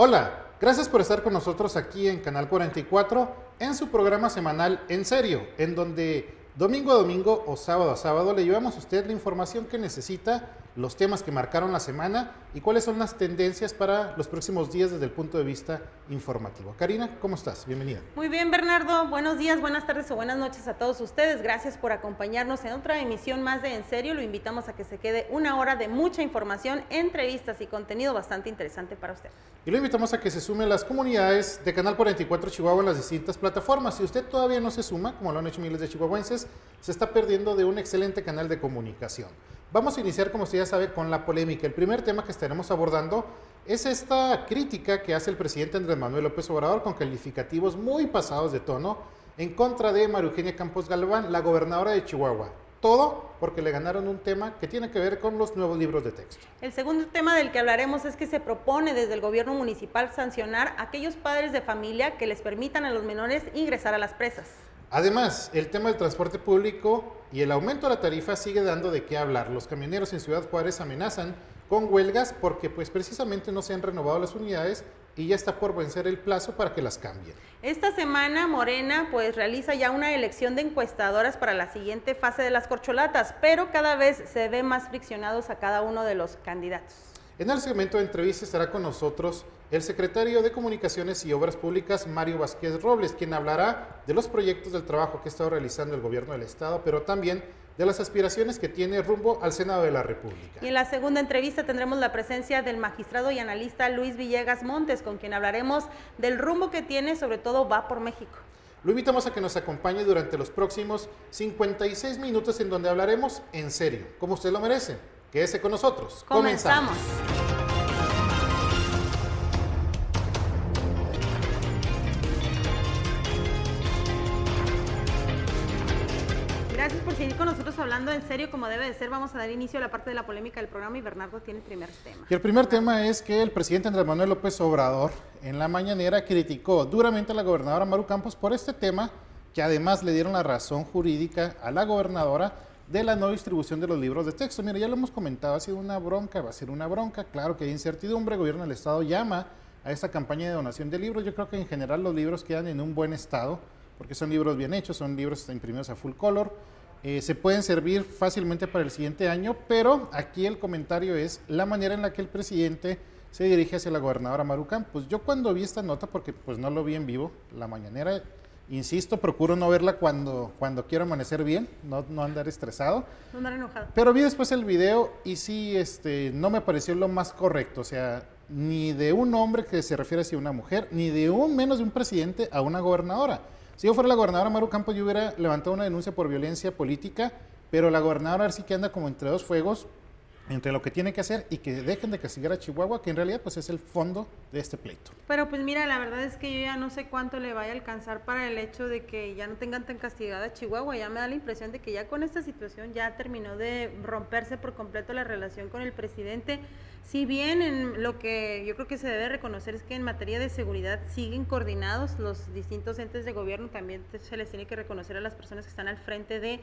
Hola, gracias por estar con nosotros aquí en Canal 44 en su programa semanal En Serio, en donde domingo a domingo o sábado a sábado le llevamos a usted la información que necesita, los temas que marcaron la semana y cuáles son las tendencias para los próximos días desde el punto de vista informativo. Karina, ¿cómo estás? Bienvenida. Muy bien, Bernardo. Buenos días, buenas tardes o buenas noches a todos ustedes. Gracias por acompañarnos en otra emisión más de En Serio. Lo invitamos a que se quede una hora de mucha información, entrevistas y contenido bastante interesante para usted. Y lo invitamos a que se sume a las comunidades de Canal 44 Chihuahua en las distintas plataformas. Si usted todavía no se suma, como lo han hecho miles de chihuahuenses, se está perdiendo de un excelente canal de comunicación. Vamos a iniciar, como usted ya sabe, con la polémica. El primer tema que estaremos abordando es esta crítica que hace el presidente Andrés Manuel López Obrador con calificativos muy pasados de tono en contra de María Eugenia Campos Galván, la gobernadora de Chihuahua. Todo porque le ganaron un tema que tiene que ver con los nuevos libros de texto. El segundo tema del que hablaremos es que se propone desde el gobierno municipal sancionar a aquellos padres de familia que les permitan a los menores ingresar a las presas. Además, el tema del transporte público y el aumento de la tarifa sigue dando de qué hablar. Los camioneros en Ciudad Juárez amenazan con huelgas porque pues precisamente no se han renovado las unidades y ya está por vencer el plazo para que las cambien. Esta semana Morena pues realiza ya una elección de encuestadoras para la siguiente fase de las corcholatas, pero cada vez se ve más friccionados a cada uno de los candidatos. En el segmento de entrevista estará con nosotros el secretario de Comunicaciones y Obras Públicas, Mario Vázquez Robles, quien hablará de los proyectos del trabajo que ha estado realizando el gobierno del estado, pero también de las aspiraciones que tiene rumbo al Senado de la República. Y en la segunda entrevista tendremos la presencia del magistrado y analista Luis Villegas Montes, con quien hablaremos del rumbo que tiene, sobre todo Va por México. Lo invitamos a que nos acompañe durante los próximos 56 minutos en donde hablaremos en serio, como usted lo merece. Quédese con nosotros. Comenzamos. Gracias por seguir con nosotros hablando en serio como debe de ser. Vamos a dar inicio a la parte de la polémica del programa y Bernardo tiene el primer tema. Y el primer tema es que el presidente Andrés Manuel López Obrador en la mañanera criticó duramente a la gobernadora Maru Campos por este tema, que además le dieron la razón jurídica a la gobernadora de la no distribución de los libros de texto. Mira, ya lo hemos comentado, ha sido una bronca, va a ser una bronca, claro que hay incertidumbre, el gobierno del estado llama a esta campaña de donación de libros. Yo creo que en general los libros quedan en un buen estado, porque son libros bien hechos, son libros imprimidos a full color, se pueden servir fácilmente para el siguiente año, pero aquí el comentario es la manera en la que el presidente se dirige hacia la gobernadora Maru Campos. Yo cuando vi esta nota, porque pues no lo vi en vivo, la mañanera, insisto, procuro no verla cuando quiero amanecer bien, no andar estresado. No andar enojado. Pero vi después el video y sí, no me pareció lo más correcto, o sea, ni de un hombre que se refiere hacia una mujer, ni de menos de un presidente a una gobernadora. Si yo fuera la gobernadora Maru Campos, yo hubiera levantado una denuncia por violencia política, pero la gobernadora sí que anda como entre dos fuegos, entre lo que tiene que hacer y que dejen de castigar a Chihuahua, que en realidad pues es el fondo de este pleito. Pero pues mira, la verdad es que yo ya no sé cuánto le vaya a alcanzar para el hecho de que ya no tengan tan castigada a Chihuahua. Ya me da la impresión de que ya con esta situación ya terminó de romperse por completo la relación con el presidente. Si bien en lo que yo creo que se debe reconocer es que en materia de seguridad siguen coordinados los distintos entes de gobierno, también se les tiene que reconocer a las personas que están al frente de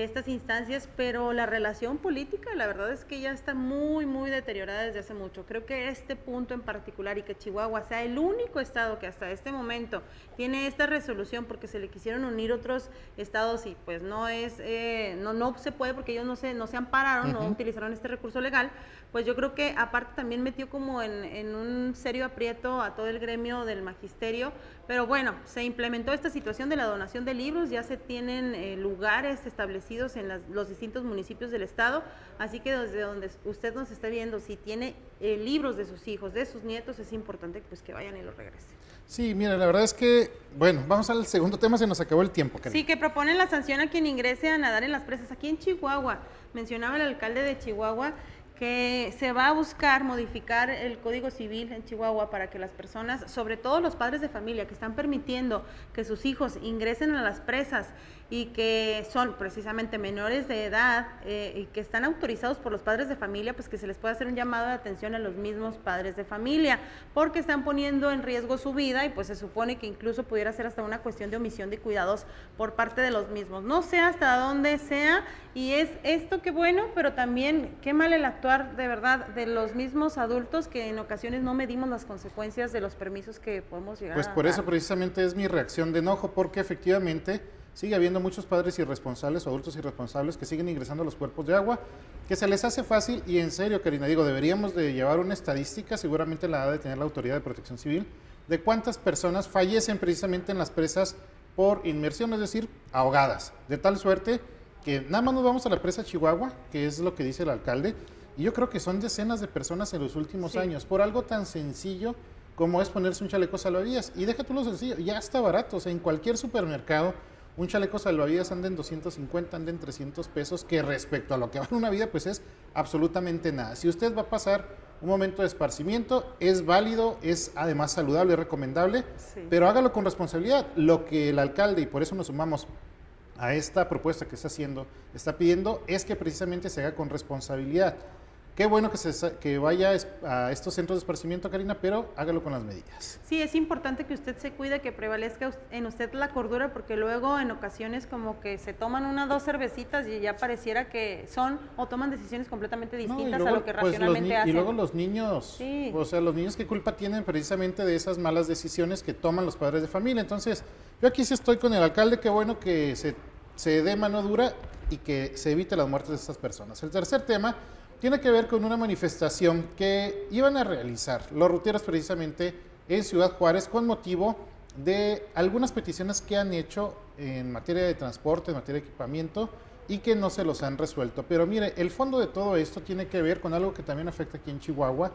estas instancias, pero la relación política, la verdad es que ya está muy, muy deteriorada desde hace mucho. Creo que este punto en particular y que Chihuahua sea el único estado que hasta este momento tiene esta resolución porque se le quisieron unir otros estados y pues no se puede porque ellos no se ampararon, no utilizaron este recurso legal, pues yo creo que aparte también metió como en un serio aprieto a todo el gremio del magisterio, pero bueno, se implementó esta situación de la donación de libros, ya se tienen lugares establecidos en los distintos municipios del estado, así que desde donde usted nos esté viendo, si tiene libros de sus hijos, de sus nietos, es importante pues que vayan y los regresen. Sí, mira, la verdad es que, bueno, vamos al segundo tema, se nos acabó el tiempo. Sí, que proponen la sanción a quien ingrese a nadar en las presas. Aquí en Chihuahua, mencionaba el alcalde de Chihuahua, que se va a buscar modificar el Código Civil en Chihuahua para que las personas, sobre todo los padres de familia que están permitiendo que sus hijos ingresen a las presas y que son precisamente menores de edad y que están autorizados por los padres de familia, pues que se les pueda hacer un llamado de atención a los mismos padres de familia, porque están poniendo en riesgo su vida y pues se supone que incluso pudiera ser hasta una cuestión de omisión de cuidados por parte de los mismos. No sé hasta dónde sea, y es esto qué bueno, pero también qué mal el actor actuar de verdad de los mismos adultos que en ocasiones no medimos las consecuencias de los permisos que podemos llegar Pues a por eso dar. precisamente es mi reacción de enojo, porque efectivamente sigue habiendo muchos padres irresponsables o adultos irresponsables que siguen ingresando a los cuerpos de agua, que se les hace fácil y en serio, Karina, digo, deberíamos de llevar una estadística, seguramente la ha de tener la Autoridad de Protección Civil, de cuántas personas fallecen precisamente en las presas por inmersión, es decir, ahogadas, de tal suerte que nada más nos vamos a la presa Chihuahua, que es lo que dice el alcalde, y yo creo que son decenas de personas en los últimos Sí. años, por algo tan sencillo como es ponerse un chaleco salvavidas. Y deja tú lo sencillo, ya está barato, o sea, en cualquier supermercado un chaleco salvavidas anda en 250, anda en 300 pesos, que respecto a lo que vale una vida, pues es absolutamente nada. Si usted va a pasar un momento de esparcimiento, es válido, es además saludable, es recomendable, Sí. pero hágalo con responsabilidad. Lo que el alcalde, y por eso nos sumamos a esta propuesta que está haciendo, está pidiendo, es que precisamente se haga con responsabilidad. Qué bueno que vaya a estos centros de esparcimiento, Karina, pero hágalo con las medidas. Sí, es importante que usted se cuide, que prevalezca en usted la cordura, porque luego en ocasiones como que se toman una o dos cervecitas y ya pareciera que son o toman decisiones completamente No, y distintas luego, a lo que pues, racionalmente hacen. Y luego los niños, Sí. o sea, los niños, ¿qué culpa tienen precisamente de esas malas decisiones que toman los padres de familia? Entonces, yo aquí sí estoy con el alcalde, qué bueno que se dé mano dura y que se evite las muertes de estas personas. El tercer tema tiene que ver con una manifestación que iban a realizar los ruteros precisamente en Ciudad Juárez con motivo de algunas peticiones que han hecho en materia de transporte, en materia de equipamiento y que no se los han resuelto. Pero mire, el fondo de todo esto tiene que ver con algo que también afecta aquí en Chihuahua,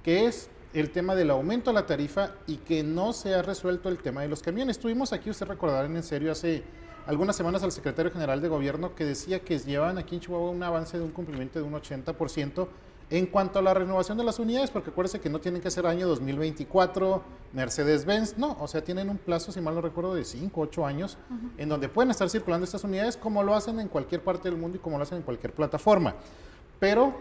que es el tema del aumento a la tarifa y que no se ha resuelto el tema de los camiones. Tuvimos aquí, usted recordará en serio, hace algunas semanas al secretario general de gobierno que decía que llevaban aquí en Chihuahua un avance de un cumplimiento de un 80% en cuanto a la renovación de las unidades, porque acuérdense que no tienen que ser año 2024, Mercedes-Benz, no, o sea, tienen un plazo, si mal no recuerdo, de 5, 8 años, en donde pueden estar circulando estas unidades como lo hacen en cualquier parte del mundo y como lo hacen en cualquier plataforma. Pero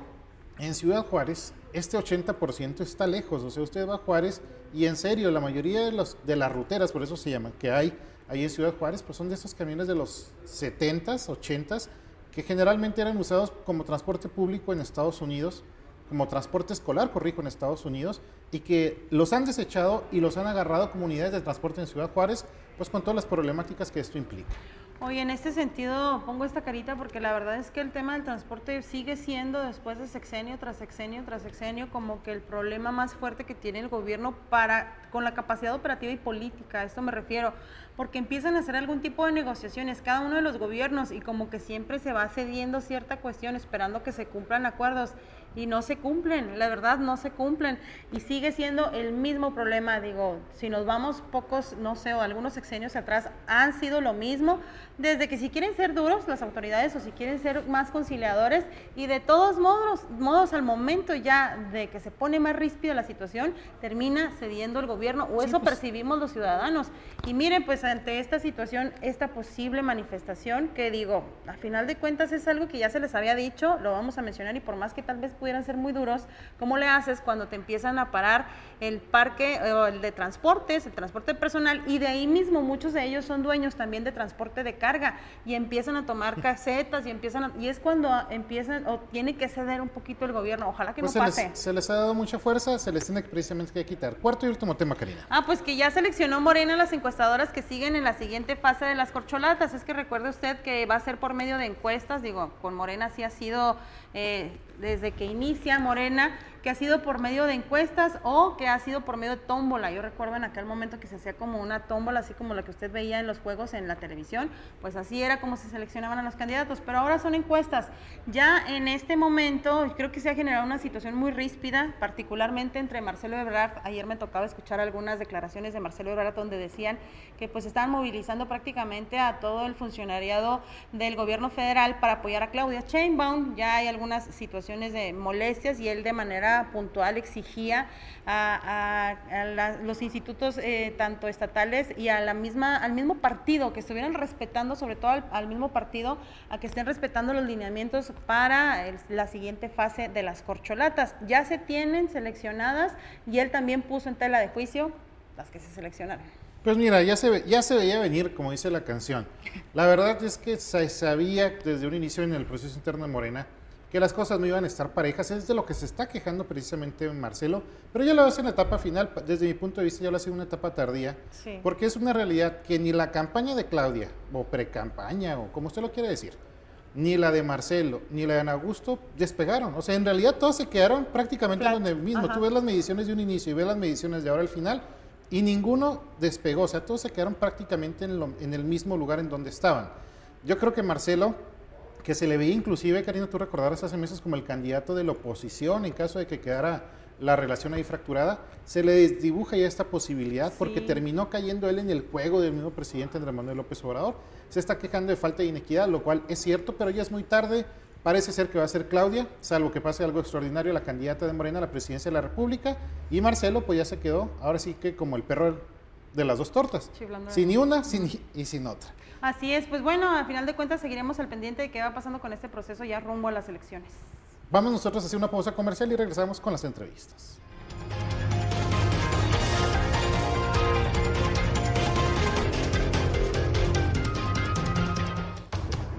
en Ciudad Juárez, este 80% está lejos, o sea, usted va a Juárez y en serio, la mayoría de las ruteras, por eso se llaman, que hay ahí en Ciudad Juárez, pues son de estos camiones de los 70s, 80s, que generalmente eran usados como transporte público en Estados Unidos, como transporte escolar, corrijo, en Estados Unidos, y que los han desechado y los han agarrado como unidades de transporte en Ciudad Juárez, pues con todas las problemáticas que esto implica. Oye, en este sentido pongo esta carita porque la verdad es que el tema del transporte sigue siendo después de sexenio tras sexenio tras sexenio como que el problema más fuerte que tiene el gobierno con la capacidad operativa y política, a esto me refiero, porque empiezan a hacer algún tipo de negociaciones cada uno de los gobiernos y como que siempre se va cediendo cierta cuestión esperando que se cumplan acuerdos y no se cumplen, la verdad no se cumplen y sigue siendo el mismo problema, digo, si nos vamos pocos, no sé, o algunos sexenios atrás han sido lo mismo, desde que si quieren ser duros las autoridades o si quieren ser más conciliadores y de todos modos al momento ya de que se pone más ríspida la situación, termina cediendo el gobierno o Sí, eso pues, percibimos los ciudadanos. Y miren, pues ante esta situación, esta posible manifestación que digo, a final de cuentas es algo que ya se les había dicho, lo vamos a mencionar y por más que tal vez pudieran ser muy duros, ¿cómo le haces cuando te empiezan a parar el parque o el de transportes, el transporte personal y de ahí mismo muchos de ellos son dueños también de transporte de carga y empiezan a tomar casetas y es cuando empiezan o tiene que ceder un poquito el gobierno, ojalá que Pues no pase. se les ha dado mucha fuerza, se les tiene precisamente que quitar. Cuarto y último tema, Karina. Pues que ya seleccionó Morena las encuestadoras que siguen en la siguiente fase de las corcholatas. Es que recuerde usted que va a ser por medio de encuestas, digo, con Morena sí ha sido desde que inicia Morena, que ha sido por medio de encuestas o que ha sido por medio de tómbola. Yo recuerdo en aquel momento que se hacía como una tómbola, así como la que usted veía en los juegos en la televisión, pues así era como se seleccionaban a los candidatos, pero ahora son encuestas. Ya en este momento creo que se ha generado una situación muy ríspida, particularmente entre Marcelo Ebrard. Ayer me tocaba escuchar algunas declaraciones de Marcelo Ebrard donde decían que pues estaban movilizando prácticamente a todo el funcionariado del gobierno federal para apoyar a Claudia Sheinbaum. Ya hay algunas situaciones de molestias y él de manera puntual exigía los institutos tanto estatales y al mismo partido que estuvieran respetando, sobre todo al mismo partido, a que estén respetando los lineamientos para la siguiente fase de las corcholatas. Ya se tienen seleccionadas y él también puso en tela de juicio las que se seleccionaron. Pues mira, ya se veía venir, como dice la canción. La verdad es que se sabía desde un inicio en el proceso interno de Morena que las cosas no iban a estar parejas, es de lo que se está quejando precisamente Marcelo, pero ya lo hace en la etapa final, desde mi punto de vista ya lo hace en una etapa tardía, Sí. porque es una realidad que ni la campaña de Claudia, o pre-campaña, o como usted lo quiere decir, ni la de Marcelo, ni la de Ana Augusto despegaron, o sea, en realidad todas se quedaron prácticamente Flat. donde mismo, Ajá. tú ves las mediciones de un inicio y ves las mediciones de ahora al final, y ninguno despegó, o sea, todos se quedaron prácticamente en el mismo lugar en donde estaban. Yo creo que Marcelo, que se le veía inclusive, Karina, tú recordarás hace meses como el candidato de la oposición en caso de que quedara la relación ahí fracturada, se le desdibuja ya esta posibilidad porque Sí. terminó cayendo él en el juego del mismo presidente Andrés Manuel López Obrador. Se está quejando de falta de inequidad, lo cual es cierto, pero ya es muy tarde. Parece ser que va a ser Claudia, salvo que pase algo extraordinario, la candidata de Morena a la presidencia de la República, y Marcelo pues ya se quedó, ahora sí que como el perro de las dos tortas, Chiflando. sin ni una y sin otra. Así es, pues bueno, a final de cuentas seguiremos al pendiente de qué va pasando con este proceso ya rumbo a las elecciones. Vamos nosotros a hacer una pausa comercial y regresamos con las entrevistas.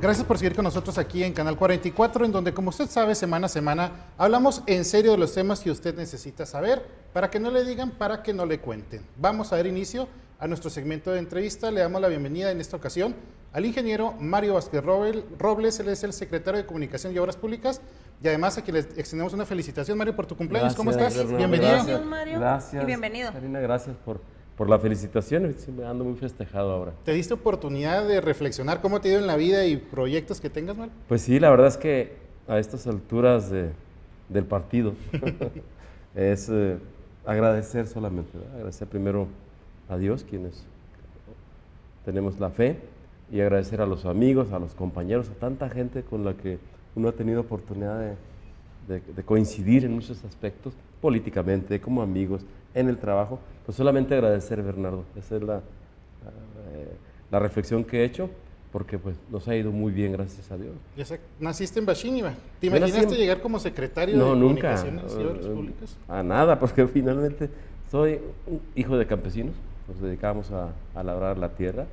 Gracias por seguir con nosotros aquí en Canal 44, en donde, como usted sabe, semana a semana hablamos en serio de los temas que usted necesita saber, para que no le digan, para que no le cuenten. Vamos a dar inicio a nuestro segmento de entrevista. Le damos la bienvenida en esta ocasión al ingeniero Mario Vázquez Robles. Él es el secretario de Comunicación y Obras Públicas, y además a quien le extendemos una felicitación, Mario, por tu cumpleaños. ¿Cómo estás? Bernardo. Bienvenido. Gracias, Mario. Gracias. Y bienvenido. Karina, gracias por la felicitación. Sí, me ando muy festejado ahora. ¿Te diste oportunidad de reflexionar cómo te ha ido en la vida y proyectos que tengas, Mario? Pues sí, la verdad es que a estas alturas del partido es agradecer solamente, ¿verdad? Agradecer primero a Dios, quienes tenemos la fe, y agradecer a los amigos, a los compañeros, a tanta gente con la que uno ha tenido oportunidad de coincidir en muchos aspectos, políticamente, como amigos, en el trabajo. Pues solamente agradecer, Bernardo. Esa es la reflexión que he hecho, porque pues nos ha ido muy bien, gracias a Dios. Ya sé, naciste en Bachíniva. ¿Te Yo nací imaginaste en- llegar como secretario No, de nunca. Comunicaciones y Obras Públicas? A nada, porque finalmente soy un hijo de campesinos, nos dedicamos a labrar la tierra.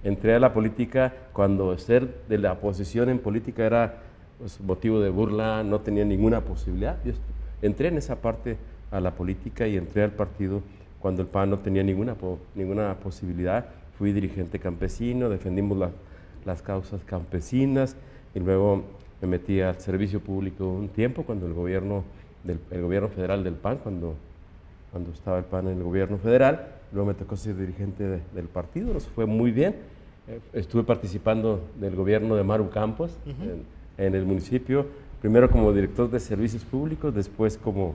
Entré a la política cuando ser de la oposición en política era pues, motivo de burla, no tenía ninguna posibilidad. Yo entré en esa parte a la política y entré al partido cuando el PAN no tenía ninguna posibilidad. Fui dirigente campesino, defendimos las causas campesinas y luego me metí al servicio público un tiempo cuando el gobierno federal del PAN, cuando estaba el PAN en el gobierno federal. Luego me tocó ser dirigente del partido, nos fue muy bien. Estuve participando del gobierno de Maru Campos en el municipio, primero como director de servicios públicos, después como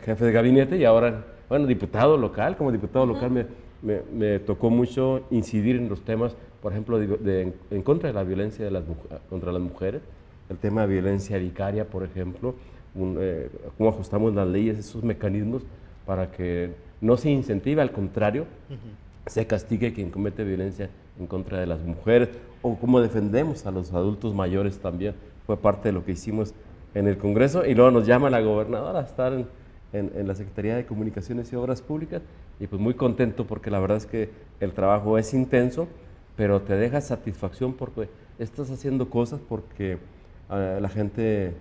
jefe de gabinete y ahora, bueno, diputado local. Como diputado local me tocó mucho incidir en los temas, por ejemplo, en contra de la violencia contra las mujeres, el tema de violencia vicaria, por ejemplo, cómo ajustamos las leyes, esos mecanismos para que no se incentive, al contrario, se castigue quien comete violencia en contra de las mujeres, o cómo defendemos a los adultos mayores también, fue parte de lo que hicimos en el Congreso, y luego nos llama la gobernadora a estar en la Secretaría de Comunicaciones y Obras Públicas, y pues muy contento porque la verdad es que el trabajo es intenso, pero te deja satisfacción porque estás haciendo cosas porque la gente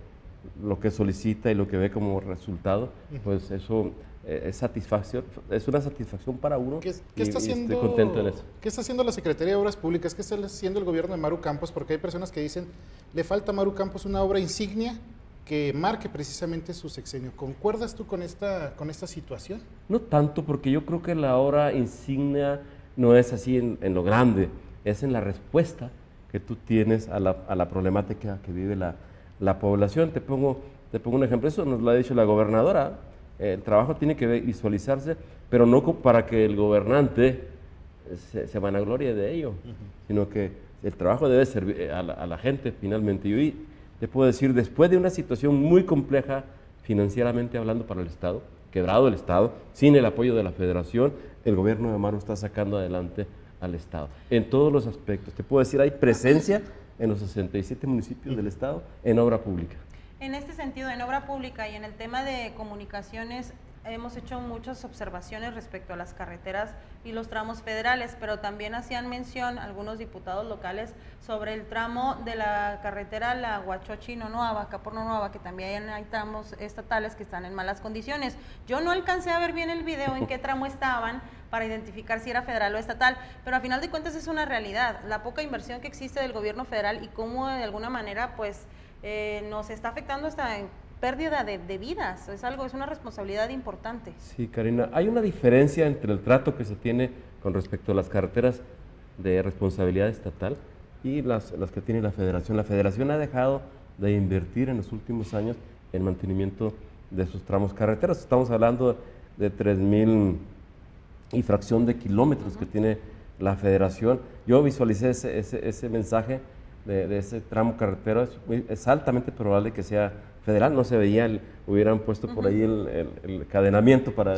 lo que solicita y lo que ve como resultado, pues eso es satisfacción, es una satisfacción para uno. ¿Qué y está haciendo, estoy contento en eso. ¿Qué está haciendo la Secretaría de Obras Públicas? ¿Qué está haciendo el gobierno de Maru Campos? Porque hay personas que dicen, le falta a Maru Campos una obra insignia que marque precisamente su sexenio. ¿Concuerdas tú con esta situación? No tanto, porque yo creo que la obra insignia no es así en lo grande, es en la respuesta que tú tienes a la problemática que vive la población. Te pongo un ejemplo, eso nos lo ha dicho la gobernadora. El trabajo tiene que visualizarse, pero no para que el gobernante se vanaglorie de ello, sino que el trabajo debe servir a la gente finalmente. Y hoy te puedo decir, después de una situación muy compleja financieramente hablando para el Estado, quebrado el Estado, sin el apoyo de la Federación, el gobierno de Maru está sacando adelante al Estado. En todos los aspectos. Te puedo decir, hay presencia en los 67 municipios del Estado en obra pública. En este sentido, en obra pública y en el tema de comunicaciones, hemos hecho muchas observaciones respecto a las carreteras y los tramos federales, pero también hacían mención algunos diputados locales sobre el tramo de la carretera La Huachochi-Nonuava, acá por Nonuava, que también hay tramos estatales que están en malas condiciones. Yo no alcancé a ver bien el video en qué tramo estaban para identificar si era federal o estatal, pero a final de cuentas es una realidad, la poca inversión que existe del gobierno federal y cómo de alguna manera pues nos está afectando hasta en pérdida de vidas, es una responsabilidad importante. Sí, Karina, hay una diferencia entre el trato que se tiene con respecto a las carreteras de responsabilidad estatal y las que tiene la Federación. La Federación ha dejado de invertir en los últimos años en mantenimiento de sus tramos carreteros. Estamos hablando de 3,000 y fracción de kilómetros que tiene la Federación. Yo visualicé ese mensaje de ese tramo carretero, es altamente probable que sea federal, no se veía, hubieran puesto por ahí el cadenamiento para,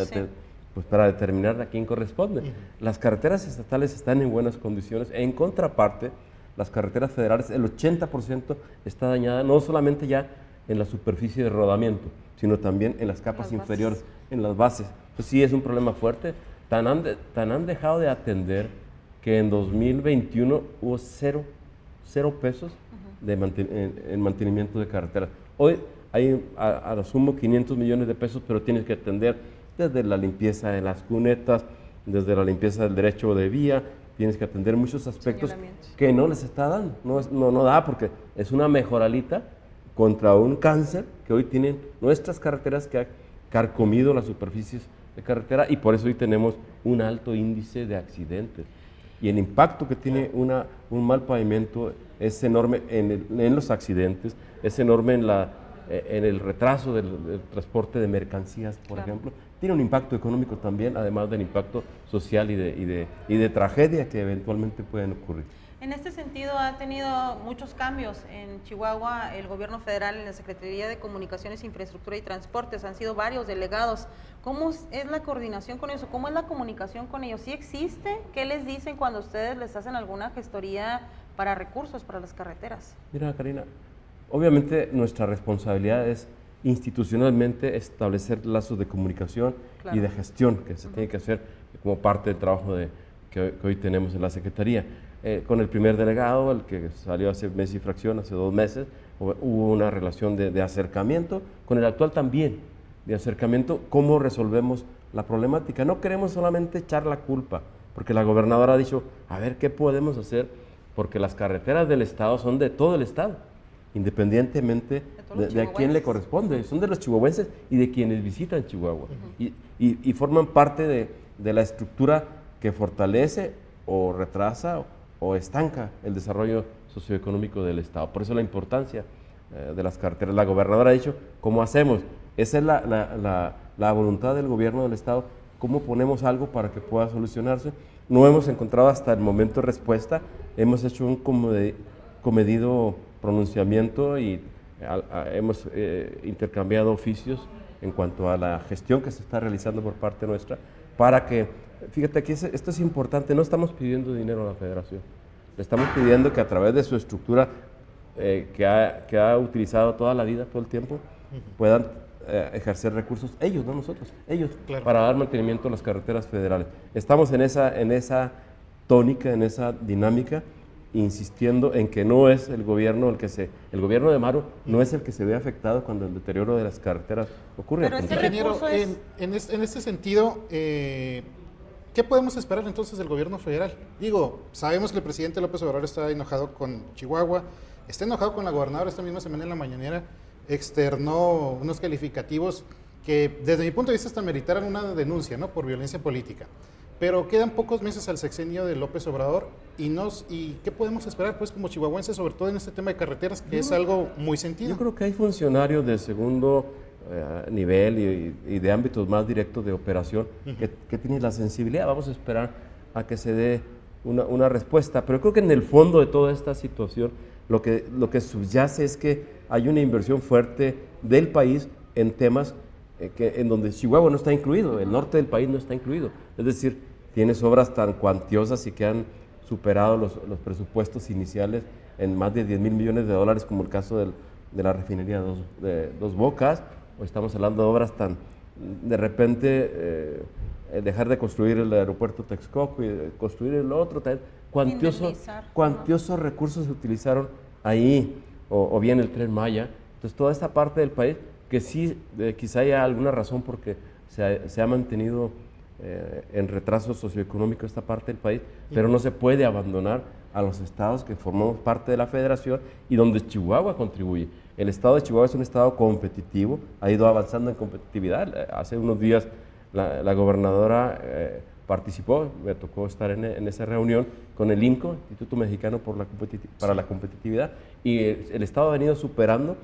pues para determinar a quién corresponde. Las carreteras estatales están en buenas condiciones, en contraparte, las carreteras federales, el 80% está dañada, no solamente ya en la superficie de rodamiento, sino también en las capas inferiores, en las bases. Pues sí, es un problema fuerte. Tan han dejado de atender que en 2021 hubo cero pesos en mantenimiento de carreteras. Hoy hay a lo sumo 500 millones de pesos, pero tienes que atender desde la limpieza de las cunetas, desde la limpieza del derecho de vía, tienes que atender muchos aspectos que no les está dando, no da, porque es una mejoralita contra un cáncer que hoy tienen nuestras carreteras, que ha carcomido las superficies de carretera, y por eso hoy tenemos un alto índice de accidentes. Y el impacto que tiene un mal pavimento es enorme en los accidentes, es enorme en el retraso del transporte de mercancías, por ejemplo. Tiene un impacto económico también, además del impacto social y de tragedia que eventualmente pueden ocurrir. En este sentido, ha tenido muchos cambios en Chihuahua el gobierno federal, en la Secretaría de Comunicaciones, Infraestructura y Transportes. Han sido varios delegados. ¿Cómo es la coordinación con ellos? ¿Cómo es la comunicación con ellos? ¿Sí existe? ¿Qué les dicen cuando ustedes les hacen alguna gestoría para recursos para las carreteras? Mira, Karina, obviamente nuestra responsabilidad es institucionalmente establecer lazos de comunicación y de gestión que se tiene que hacer como parte del trabajo que hoy tenemos en la Secretaría. Con el primer delegado, el que salió hace mes y fracción, hace 2 meses, hubo una relación de acercamiento, con el actual también, de acercamiento, cómo resolvemos la problemática. No queremos solamente echar la culpa, porque la gobernadora ha dicho, a ver, ¿qué podemos hacer? Porque las carreteras del Estado son de todo el Estado, independientemente de a quién le corresponde, son de los chihuahuenses y de quienes visitan Chihuahua, y forman parte de la estructura que fortalece o retrasa o estanca el desarrollo socioeconómico del Estado. Por eso la importancia de las carreteras. La gobernadora ha dicho, ¿cómo hacemos? Esa es la voluntad del gobierno del Estado, ¿cómo ponemos algo para que pueda solucionarse? No hemos encontrado hasta el momento respuesta, hemos hecho un comedido pronunciamiento y hemos intercambiado oficios en cuanto a la gestión que se está realizando por parte nuestra, para que, fíjate aquí, esto es importante, no estamos pidiendo dinero a la Federación, le estamos pidiendo que a través de su estructura que ha utilizado toda la vida, todo el tiempo, puedan ejercer recursos, ellos, no nosotros, ellos, para dar mantenimiento a las carreteras federales. Estamos en esa tónica, en esa dinámica, insistiendo en que no es el gobierno el gobierno de Maru no es el que se ve afectado cuando el deterioro de las carreteras ocurre. Pero ingeniero, en este sentido, ¿qué podemos esperar entonces del gobierno federal? Digo, sabemos que el presidente López Obrador está enojado con Chihuahua, está enojado con la gobernadora. Esta misma semana en la mañanera externó unos calificativos que desde mi punto de vista hasta meritaran una denuncia, ¿no?, por violencia política. Pero quedan pocos meses al sexenio de López Obrador y ¿qué podemos esperar pues como chihuahuenses, sobre todo en este tema de carreteras, que es algo muy sentido? Yo creo que hay funcionarios de segundo nivel y de ámbitos más directos de operación que tienen la sensibilidad. Vamos a esperar a que se dé una respuesta, pero creo que en el fondo de toda esta situación lo que subyace es que hay una inversión fuerte del país en temas en donde Chihuahua no está incluido, el norte del país no está incluido, es decir, tienes obras tan cuantiosas y que han superado los presupuestos iniciales en más de 10,000 millones de dólares, como el caso de la refinería de Dos Bocas, o estamos hablando de obras de repente dejar de construir el aeropuerto Texcoco y construir el otro, cuantiosos recursos se utilizaron ahí, o bien el Tren Maya. Entonces toda esta parte del país, que sí quizá haya alguna razón porque se ha mantenido en retraso socioeconómico esta parte del país, pero no se puede abandonar a los estados que formamos parte de la federación y donde Chihuahua contribuye. El estado de Chihuahua es un estado competitivo, ha ido avanzando en competitividad. Hace unos días la gobernadora participó, me tocó estar en esa reunión con el INCO, Instituto Mexicano para la Competitividad, y el estado ha venido superando.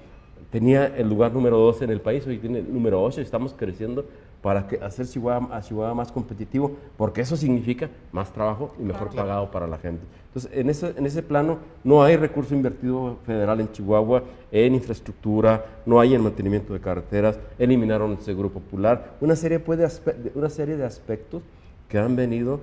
Tenía el lugar número 12 en el país, hoy tiene el número 8, y estamos creciendo para hacer a Chihuahua más competitivo, porque eso significa más trabajo y mejor pagado para la gente. Entonces, en ese plano no hay recurso invertido federal en Chihuahua, en infraestructura, no hay en mantenimiento de carreteras, eliminaron el Seguro Popular, una serie de aspectos que han venido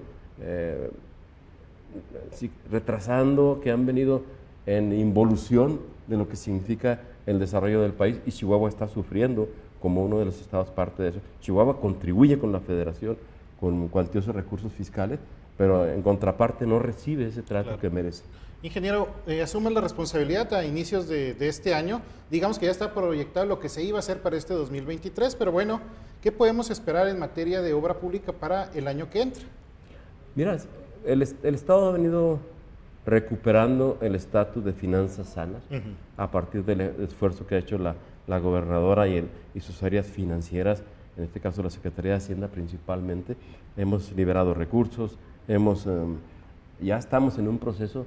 retrasando, que han venido en involución de lo que significa el desarrollo del país, y Chihuahua está sufriendo como uno de los estados parte de eso. Chihuahua contribuye con la federación con cuantiosos recursos fiscales, pero en contraparte no recibe ese trato que merece. Ingeniero, asume la responsabilidad a inicios de este año. Digamos que ya está proyectado lo que se iba a hacer para este 2023, pero bueno, ¿qué podemos esperar en materia de obra pública para el año que entra? Mira, el Estado ha venido recuperando el estatus de finanzas sanas a partir del esfuerzo que ha hecho la gobernadora y sus áreas financieras, en este caso la Secretaría de Hacienda principalmente. Hemos liberado recursos, ya estamos en un proceso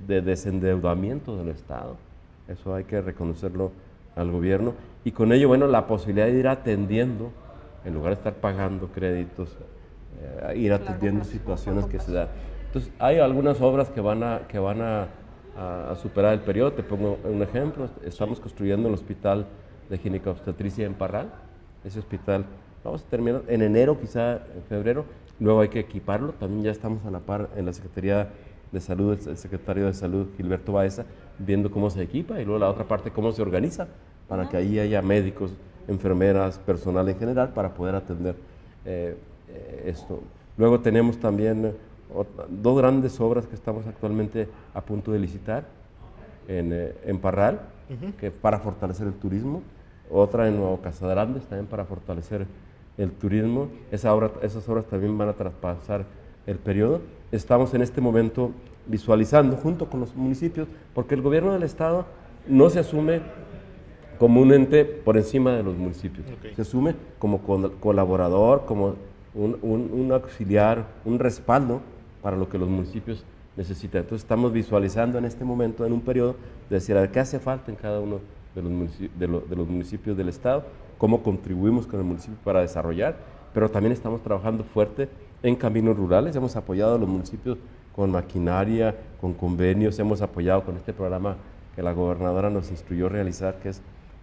de desendeudamiento del Estado, eso hay que reconocerlo al gobierno, y con ello, bueno, la posibilidad de ir atendiendo, en lugar de estar pagando créditos, ir atendiendo situaciones que se dan. Entonces, hay algunas obras que van a superar el periodo. Te pongo un ejemplo. Estamos construyendo el hospital de gineco-obstetricia en Parral. Ese hospital vamos a terminar en enero, quizá en febrero. Luego hay que equiparlo. También ya estamos a la par en la Secretaría de Salud, el secretario de Salud, Gilberto Baeza, viendo cómo se equipa, y luego la otra parte, cómo se organiza para que ahí haya médicos, enfermeras, personal en general, para poder atender esto. Luego tenemos también dos grandes obras que estamos actualmente a punto de licitar en Parral, que para fortalecer el turismo, otra en Nuevo Casadrandes también para fortalecer el turismo. Esas obras también van a traspasar el periodo. Estamos en este momento visualizando junto con los municipios, porque el gobierno del estado no se asume como un ente por encima de los municipios, se asume como colaborador, como un auxiliar, un respaldo para lo que los municipios necesitan. Entonces estamos visualizando en este momento, en un periodo, de decir, a ver, ¿qué hace falta en cada uno de los municipios del estado? ¿Cómo contribuimos con el municipio para desarrollar? Pero también estamos trabajando fuerte en caminos rurales. Hemos apoyado a los municipios con maquinaria, con convenios, hemos apoyado con este programa que la gobernadora nos instruyó a realizar, que es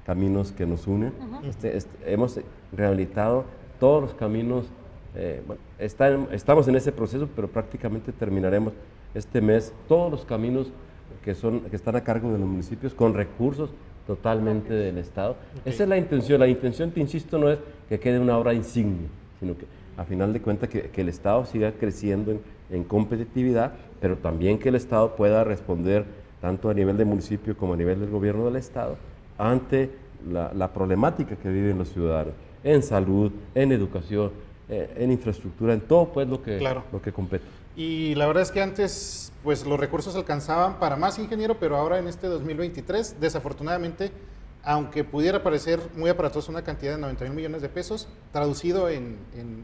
Caminos que nos unen. Hemos rehabilitado todos los caminos. Estamos en ese proceso, pero prácticamente terminaremos este mes todos los caminos que están a cargo de los municipios con recursos totalmente del Estado. Esa es la intención. La intención, te insisto, no es que quede una obra insignia, sino que a final de cuentas que el Estado siga creciendo en competitividad, pero también que el Estado pueda responder tanto a nivel de municipio como a nivel del gobierno del Estado ante la problemática que viven los ciudadanos en salud, en educación, en infraestructura, en todo pues lo que compete. Y la verdad es que antes pues los recursos alcanzaban para más, ingeniero, pero ahora en este 2023, desafortunadamente, aunque pudiera parecer muy aparatoso una cantidad de 91 millones de pesos, traducido en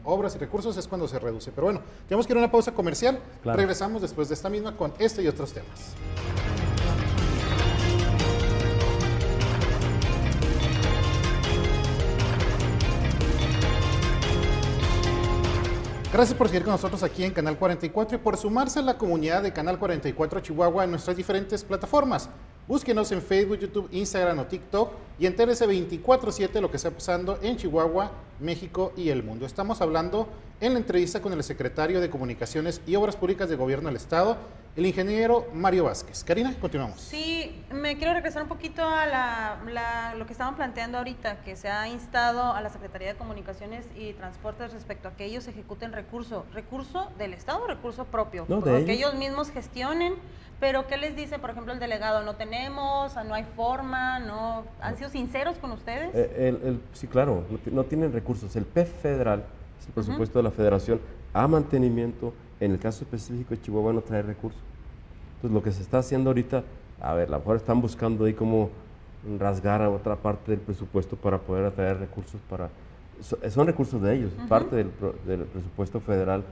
obras y recursos es cuando se reduce. Pero bueno, tenemos que ir a una pausa comercial, regresamos después de esta misma con este y otros temas. Gracias por seguir con nosotros aquí en Canal 44 y por sumarse a la comunidad de Canal 44 Chihuahua en nuestras diferentes plataformas. Búsquenos en Facebook, YouTube, Instagram o TikTok y entérese 24/7 lo que está pasando en Chihuahua, México y el mundo. Estamos hablando en la entrevista con el secretario de Comunicaciones y Obras Públicas de Gobierno del Estado, el ingeniero Mario Vázquez. Karina, continuamos. Sí, me quiero regresar un poquito a lo que estaban planteando ahorita, que se ha instado a la Secretaría de Comunicaciones y Transportes respecto a que ellos ejecuten recurso del Estado o recurso propio, No, de que ellos. ellos mismos gestionen, pero ¿qué les dice, por ejemplo, el delegado? No tenemos, no hay forma, no ¿han sido sinceros con ustedes? Sí, claro, no tienen recursos. El PEF federal, es el presupuesto de la federación, a mantenimiento, en el caso específico de Chihuahua no trae recursos. Entonces lo que se está haciendo ahorita, a ver, a lo mejor están buscando ahí cómo rasgar a otra parte del presupuesto para poder atraer recursos son recursos de ellos, parte del presupuesto federal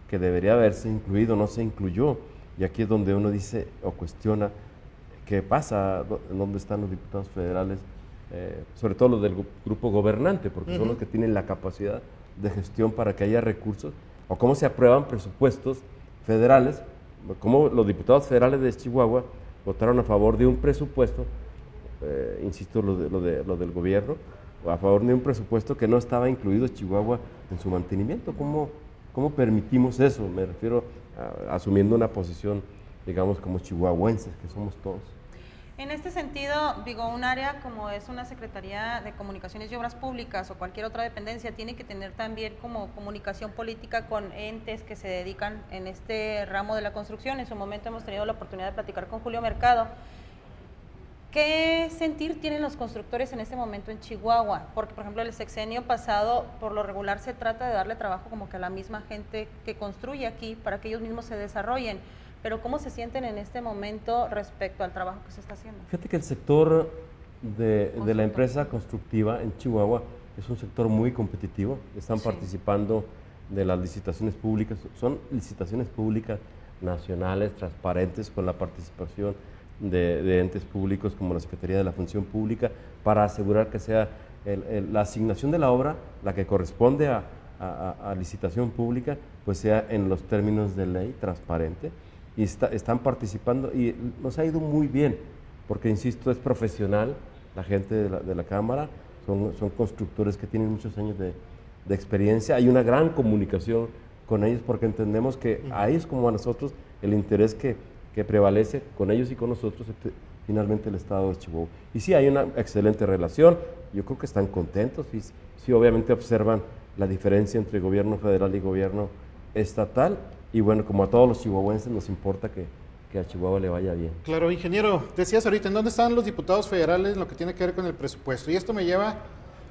que debería haberse incluido, no se incluyó. Y aquí es donde uno dice o cuestiona qué pasa, dónde están los diputados federales, sobre todo los del grupo gobernante, porque son los que tienen la capacidad de gestión para que haya recursos, o cómo se aprueban presupuestos federales, cómo los diputados federales de Chihuahua votaron a favor de un presupuesto, insisto, lo del gobierno, a favor de un presupuesto que no estaba incluido Chihuahua en su mantenimiento. ¿Cómo permitimos eso? Me refiero asumiendo una posición, digamos, como chihuahuenses, que somos todos. En este sentido, digo, un área como es una Secretaría de Comunicaciones y Obras Públicas o cualquier otra dependencia tiene que tener también como comunicación política con entes que se dedican en este ramo de la construcción. En su momento hemos tenido la oportunidad de platicar con Julio Mercado. ¿Qué sentir tienen los constructores en este momento en Chihuahua? Porque, por ejemplo, el sexenio pasado, por lo regular, se trata de darle trabajo como que a la misma gente que construye aquí para que ellos mismos se desarrollen. Pero ¿cómo se sienten en este momento respecto al trabajo que se está haciendo? Fíjate que el sector de la empresa constructiva en Chihuahua es un sector muy competitivo. Están participando de las licitaciones públicas. Son licitaciones públicas nacionales, transparentes, con la participación de entes públicos como la Secretaría de la Función Pública, para asegurar que sea la asignación de la obra, la que corresponde a licitación pública, pues sea en los términos de ley, transparente. Y están participando y nos ha ido muy bien, porque insisto, es profesional la gente de la Cámara, son constructores que tienen muchos años de experiencia, hay una gran comunicación con ellos porque entendemos que a ellos como a nosotros el interés que prevalece con ellos y con nosotros finalmente el Estado de Chihuahua. Y sí, hay una excelente relación, yo creo que están contentos y sí, obviamente observan la diferencia entre gobierno federal y gobierno estatal. Y bueno, como a todos los chihuahuenses nos importa que a Chihuahua le vaya bien. Claro, ingeniero, decías ahorita, ¿en dónde están los diputados federales en lo que tiene que ver con el presupuesto? Y esto me lleva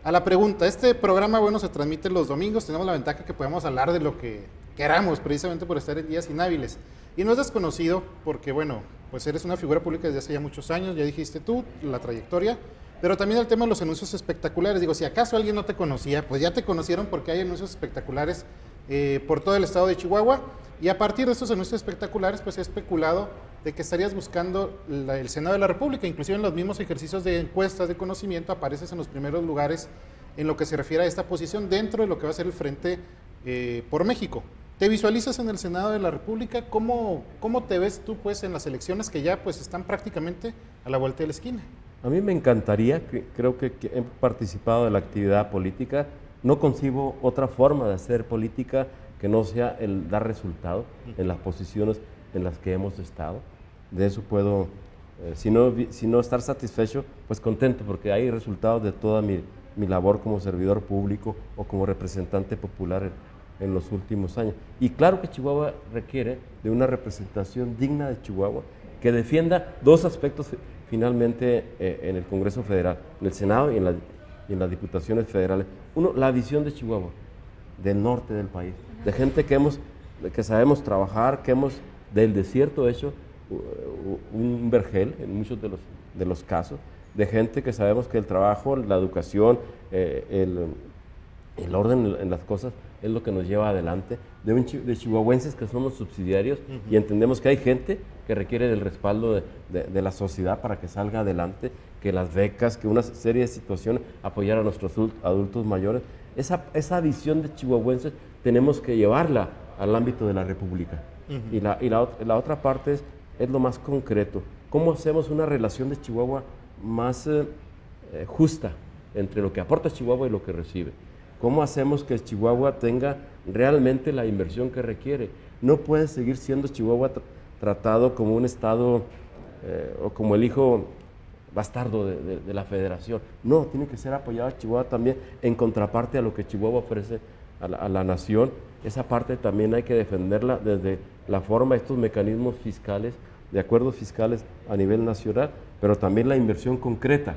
a la pregunta. Este programa, bueno, se transmite los domingos, tenemos la ventaja que podemos hablar de lo que queramos, precisamente por estar en días inhábiles. Y no es desconocido porque, bueno, pues eres una figura pública desde hace ya muchos años, ya dijiste tú, la trayectoria, pero también el tema de los anuncios espectaculares. Digo, si acaso alguien no te conocía, pues ya te conocieron porque hay anuncios espectaculares por todo el estado de Chihuahua, y a partir de estos anuncios espectaculares pues se ha especulado de que estarías buscando el Senado de la República. Inclusive en los mismos ejercicios de encuestas de conocimiento apareces en los primeros lugares en lo que se refiere a esta posición dentro de lo que va a ser el Frente por México. ¿Te visualizas en el Senado de la República? ¿Cómo te ves tú pues en las elecciones que ya pues están prácticamente a la vuelta de la esquina? A mí me encantaría, creo que he participado de la actividad política. No concibo otra forma de hacer política que no sea el dar resultado en las posiciones en las que hemos estado. De eso puedo, si no estar satisfecho, pues contento, porque hay resultados de toda mi labor como servidor público o como representante popular en los últimos años. Y claro que Chihuahua requiere de una representación digna de Chihuahua, que defienda dos aspectos finalmente en el Congreso Federal, en el Senado y en las diputaciones federales. Uno, la visión de Chihuahua, del norte del país, de gente que sabemos trabajar, que hemos del desierto hecho un vergel en muchos de los casos, de gente que sabemos que el trabajo, la educación, el orden en las cosas es lo que nos lleva adelante, de chihuahuenses que somos subsidiarios y entendemos que hay gente que requiere del respaldo de la sociedad para que salga adelante, que las becas, que una serie de situaciones, apoyar a nuestros adultos mayores. Esa visión de chihuahuenses tenemos que llevarla al ámbito de la República. Y la otra parte es lo más concreto. ¿Cómo hacemos una relación de Chihuahua más justa entre lo que aporta Chihuahua y lo que recibe? ¿Cómo hacemos que Chihuahua tenga realmente la inversión que requiere? No puede seguir siendo Chihuahua tratado como un estado o como el hijo bastardo de la federación. No, tiene que ser apoyado a Chihuahua también en contraparte a lo que Chihuahua ofrece a la nación. Esa parte también hay que defenderla desde la forma de estos mecanismos fiscales, de acuerdos fiscales a nivel nacional, pero también la inversión concreta.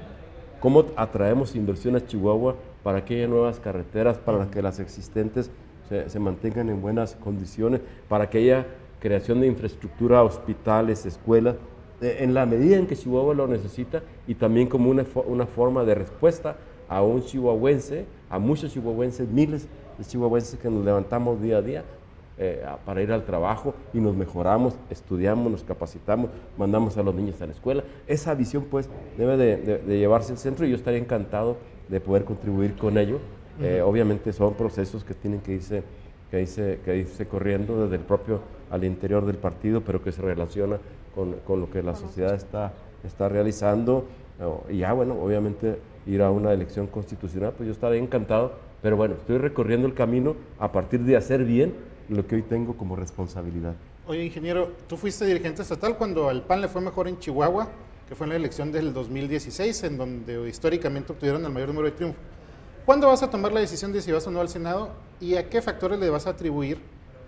¿Cómo atraemos inversión a Chihuahua para que haya nuevas carreteras, para que las existentes se mantengan en buenas condiciones, para que haya creación de infraestructura, hospitales, escuelas, en la medida en que Chihuahua lo necesita y también como una forma de respuesta a un chihuahuense, a muchos chihuahuenses, miles de chihuahuenses que nos levantamos día a día para ir al trabajo y nos mejoramos, estudiamos, nos capacitamos, mandamos a los niños a la escuela. Esa visión pues debe de llevarse al centro y yo estaría encantado de poder contribuir con ello. Obviamente son procesos que tienen que irse corriendo desde el propio al interior del partido, pero que se relaciona con lo que la sociedad está realizando. Y ya, bueno, obviamente ir a una elección constitucional, pues yo estaría encantado, pero bueno, estoy recorriendo el camino a partir de hacer bien lo que hoy tengo como responsabilidad. Oye, ingeniero, tú fuiste dirigente estatal cuando al PAN le fue mejor en Chihuahua, que fue en la elección del 2016, en donde históricamente obtuvieron el mayor número de triunfos. ¿Cuándo vas a tomar la decisión de si vas o no al Senado y a qué factores le vas a atribuir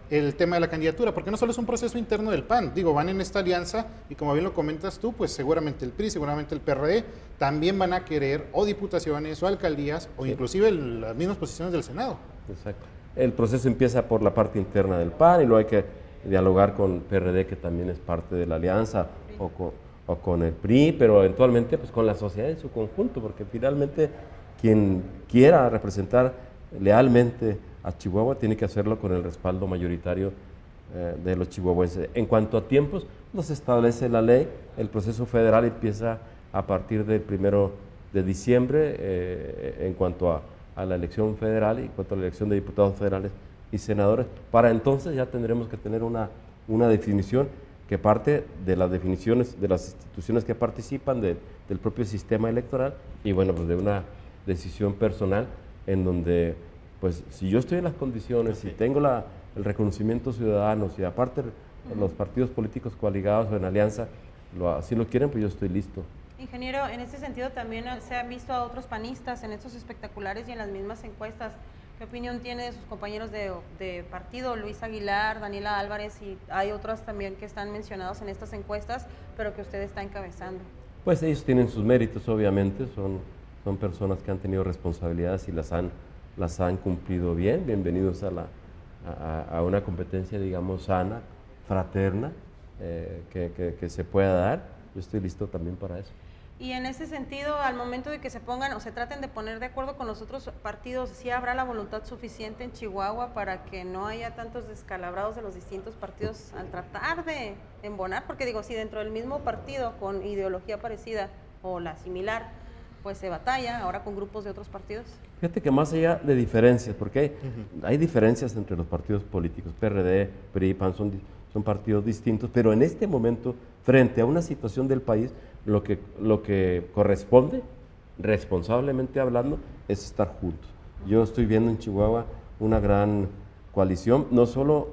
el tema de la candidatura? Porque no solo es un proceso interno del PAN, digo, van en esta alianza y como bien lo comentas tú, pues seguramente el PRI, seguramente el PRD, también van a querer o diputaciones o alcaldías o inclusive las mismas posiciones del Senado. Exacto. El proceso empieza por la parte interna del PAN y luego hay que dialogar con el PRD, que también es parte de la alianza, o con el PRI, pero eventualmente pues con la sociedad en su conjunto, porque finalmente quien quiera representar lealmente a Chihuahua tiene que hacerlo con el respaldo mayoritario de los chihuahuenses. En cuanto a tiempos, nos establece la ley, el proceso federal empieza a partir del 1 de diciembre en cuanto a la elección federal y en cuanto a la elección de diputados federales y senadores. Para entonces ya tendremos que tener una definición que parte de las definiciones de las instituciones que participan del propio sistema electoral y bueno, pues de una decisión personal en donde, pues si yo estoy en las condiciones, si tengo el reconocimiento ciudadano, si aparte los partidos políticos coaligados o en alianza así lo quieren, pues yo estoy listo. Ingeniero, en este sentido también se han visto a otros panistas en estos espectaculares y en las mismas encuestas. ¿Qué opinión tiene de sus compañeros de partido, Luis Aguilar, Daniela Álvarez, y hay otros también que están mencionados en estas encuestas, pero que usted está encabezando? Pues ellos tienen sus méritos, obviamente, son personas que han tenido responsabilidades y las han cumplido bien. Bienvenidos a una competencia, digamos, sana, fraterna, que se pueda dar. Yo estoy listo también para eso. Y en ese sentido, al momento de que se pongan o se traten de poner de acuerdo con los otros partidos, ¿sí habrá la voluntad suficiente en Chihuahua para que no haya tantos descalabrados de los distintos partidos al tratar de embonar? Porque digo, si dentro del mismo partido con ideología parecida o la similar, pues se batalla ahora con grupos de otros partidos. Fíjate que más allá de diferencias, porque hay diferencias entre los partidos políticos, PRD, PRI, PAN, son partidos distintos, pero en este momento, frente a una situación del país, lo que corresponde, responsablemente hablando, es estar juntos. Yo estoy viendo en Chihuahua una gran coalición, no solo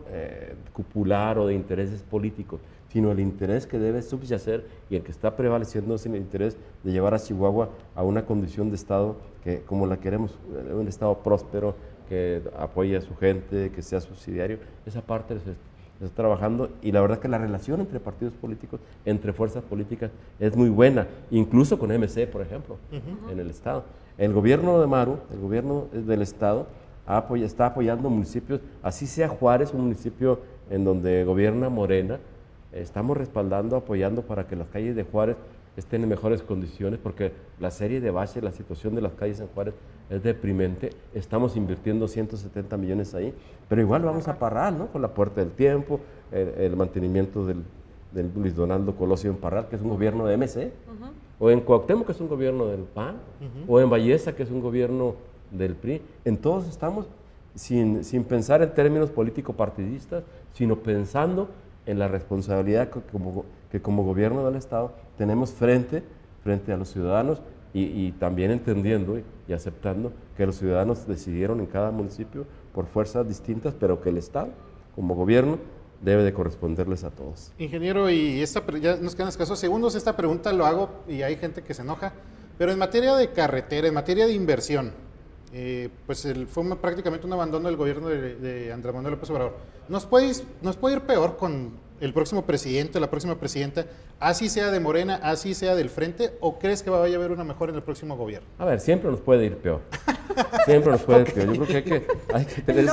cupular o de intereses políticos, sino el interés que debe subyacer y el que está prevaleciendo es el interés de llevar a Chihuahua a una condición de Estado que, como la queremos, un Estado próspero, que apoye a su gente, que sea subsidiario. Esa parte se está trabajando y la verdad que la relación entre partidos políticos, entre fuerzas políticas es muy buena, incluso con MC, por ejemplo, en el Estado. El gobierno de Maru, el gobierno del Estado, está apoyando municipios, así sea Juárez, un municipio en donde gobierna Morena, estamos respaldando, apoyando para que las calles de Juárez estén en mejores condiciones, porque la serie de base, la situación de las calles en Juárez es deprimente. Estamos invirtiendo 170 millones ahí, pero igual vamos a Parral, ¿no? Con la Puerta del Tiempo, el mantenimiento del Luis Donaldo Colosio en Parral, que es un gobierno de MC, o en Cuauhtémoc, que es un gobierno del PAN, o en Valleza, que es un gobierno del PRI. En todos estamos sin pensar en términos político-partidistas, sino pensando en la responsabilidad que como gobierno del Estado tenemos frente a los ciudadanos y también entendiendo y aceptando que los ciudadanos decidieron en cada municipio por fuerzas distintas, pero que el Estado, como gobierno, debe de corresponderles a todos. Ingeniero, y ya nos quedan escasos segundos, esta pregunta lo hago y hay gente que se enoja, pero en materia de carretera, en materia de inversión, pues fue prácticamente un abandono del gobierno de Andrés Manuel López Obrador. ¿Nos puede ir peor con el próximo presidente, la próxima presidenta, así sea de Morena, así sea del Frente, o crees que vaya a haber una mejora en el próximo gobierno? A ver, siempre nos puede ir peor. Siempre nos puede ir peor. Yo creo que hay que tener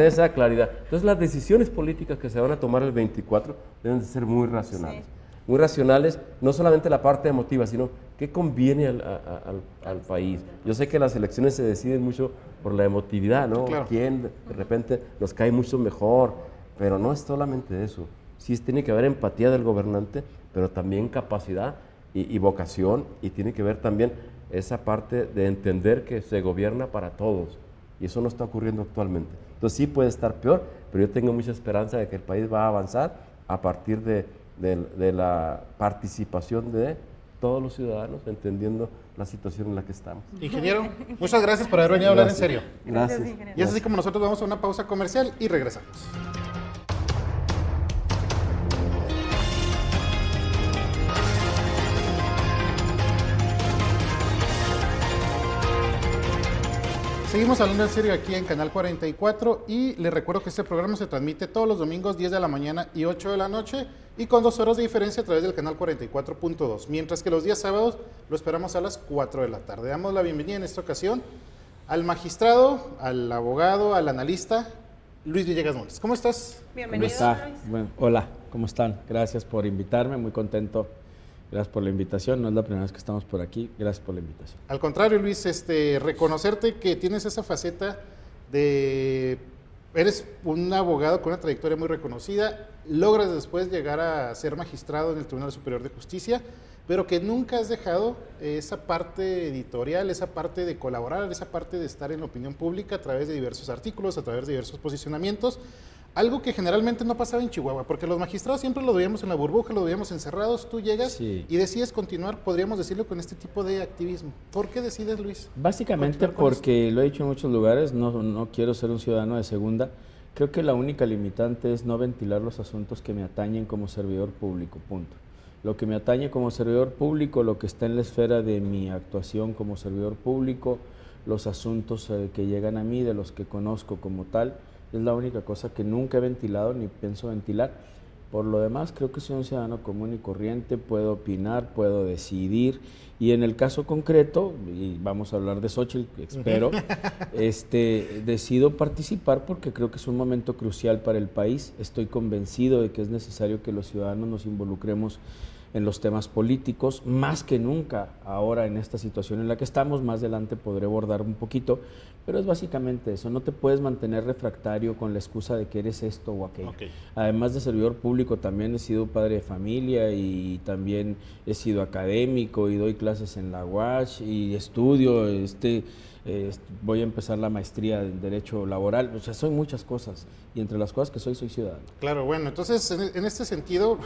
esa claridad. Entonces, las decisiones políticas que se van a tomar el 24 deben de ser muy racionales. Sí. Muy racionales, no solamente la parte emotiva, sino qué conviene al país. Yo sé que las elecciones se deciden mucho por la emotividad, ¿no? Claro. Quién de repente nos cae mucho mejor, pero no es solamente eso. Sí tiene que haber empatía del gobernante, pero también capacidad y vocación, y tiene que ver también esa parte de entender que se gobierna para todos, y eso no está ocurriendo actualmente. Entonces sí puede estar peor, pero yo tengo mucha esperanza de que el país va a avanzar a partir de la participación de todos los ciudadanos, entendiendo la situación en la que estamos. Ingeniero, muchas gracias por haber venido a hablar en serio. Gracias. Y es así como nosotros vamos a una pausa comercial y regresamos. Seguimos hablando en serio aquí en Canal 44 y les recuerdo que este programa se transmite todos los domingos 10 de la mañana y 8 de la noche y con 2 horas de diferencia a través del canal 44.2, mientras que los días sábados lo esperamos a las 4 de la tarde. Damos la bienvenida en esta ocasión al magistrado, al abogado, al analista Luis Villegas Montes. ¿Cómo estás? Bienvenido. ¿Cómo está? Bueno, hola, ¿cómo están? Gracias por invitarme, muy contento. Gracias por la invitación, no es la primera vez que estamos por aquí, gracias por la invitación. Al contrario, Luis, reconocerte que tienes esa faceta de... Eres un abogado con una trayectoria muy reconocida, logras después llegar a ser magistrado en el Tribunal Superior de Justicia, pero que nunca has dejado esa parte editorial, esa parte de colaborar, esa parte de estar en la opinión pública a través de diversos artículos, a través de diversos posicionamientos. Algo que generalmente no pasaba en Chihuahua, porque los magistrados siempre lo veíamos en la burbuja, lo veíamos encerrados, tú llegas y decides continuar, podríamos decirlo, con este tipo de activismo. ¿Por qué decides, Luis? Básicamente porque lo he dicho en muchos lugares, no quiero ser un ciudadano de segunda. Creo que la única limitante es no ventilar los asuntos que me atañen como servidor público, punto. Lo que me atañe como servidor público, lo que está en la esfera de mi actuación como servidor público, los asuntos que llegan a mí, de los que conozco como tal, es la única cosa que nunca he ventilado ni pienso ventilar. Por lo demás, creo que soy un ciudadano común y corriente, puedo opinar, puedo decidir, y en el caso concreto, y vamos a hablar de Xóchitl, espero, decido participar porque creo que es un momento crucial para el país. Estoy convencido de que es necesario que los ciudadanos nos involucremos en los temas políticos, más que nunca ahora en esta situación en la que estamos. Más adelante podré abordar un poquito, pero es básicamente eso, no te puedes mantener refractario con la excusa de que eres esto o aquello. Okay. Además de servidor público, también he sido padre de familia y también he sido académico y doy clases en la UACH y estudio, voy a empezar la maestría en Derecho Laboral, o sea, soy muchas cosas, y entre las cosas que soy ciudadano. Claro, bueno, entonces en este sentido...